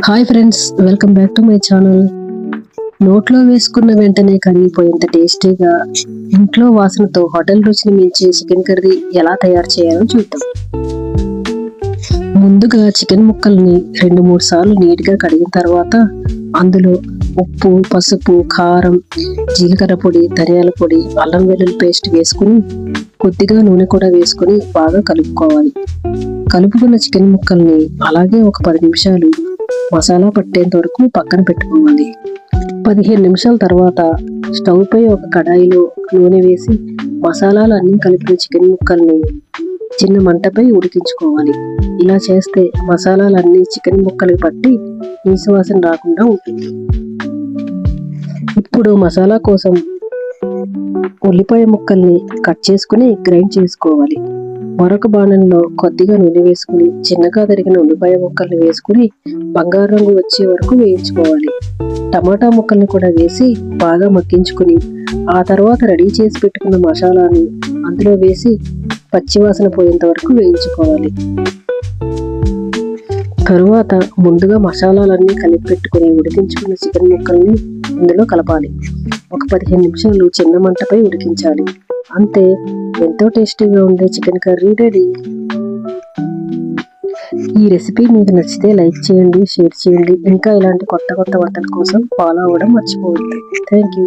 Hi friends, welcome back to my channel. నోట్లో వేసుకున్న వెంటనే కరిగిపోయేంత టేస్టీగా, ఇంట్లో వాసనతో హోటల్ రుచిని మించే చికెన్ కర్రీ ఎలా తయారు చేయాలో చూద్దాం. ముందుగా చికెన్ ముక్కల్ని 2-3 సార్లు నీట్గా కడిగిన తర్వాత అందులో ఉప్పు, పసుపు, కారం, జీలకర్ర పొడి, ధనియాల పొడి, అల్లం వెల్లుల్లి పేస్ట్ వేసుకుని కొద్దిగా నూనె కూడా వేసుకుని బాగా కలుపుకోవాలి. కలుపుకున్న చికెన్ ముక్కల్ని అలాగే ఒక 10 నిమిషాలు మసాలా పట్టేంత వరకు పక్కన పెట్టుకోవాలి. 15 నిమిషాల తర్వాత స్టవ్ పై ఒక కడాయిలో నూనె వేసి మసాలాలు అన్నీ కలిపిన చికెన్ ముక్కల్ని చిన్న మంటపై ఉడికించుకోవాలి. ఇలా చేస్తే మసాలాలన్నీ చికెన్ ముక్కలకి పట్టి నీసు వాసన రాకుండా ఉంటుంది. ఇప్పుడు మసాలా కోసం ఉల్లిపాయ ముక్కల్ని కట్ చేసుకుని గ్రైండ్ చేసుకోవాలి. మరొక బాణంలో కొద్దిగా నూనె వేసుకుని చిన్నగా తరిగిన ఉల్లిపాయ ముక్కల్ని వేసుకుని బంగారు రంగు వచ్చే వరకు వేయించుకోవాలి. టమాటా ముక్కల్ని కూడా వేసి బాగా మగ్గించుకుని ఆ తర్వాత రెడీ చేసి పెట్టుకున్న మసాలాని అందులో వేసి పచ్చివాసన పోయేంత వరకు వేయించుకోవాలి. తరువాత ముందుగా మసాలాలన్నీ కలిపి పెట్టుకుని ఉడికించుకున్న చికెన్ ముక్కల్ని ఇందులో కలపాలి. ఒక 15 నిమిషాలు చిన్న మంటపై ఉడికించాలి. అంతే, ఎంతో టేస్టీగా ఉండే చికెన్ కర్రీ రెడీ. ఈ రెసిపీ మీకు నచ్చితే లైక్ చేయండి, షేర్ చేయండి. ఇంకా ఇలాంటి కొత్త వంటల కోసం ఫాలో అవ్వడం మర్చిపోవద్దు. Thank you.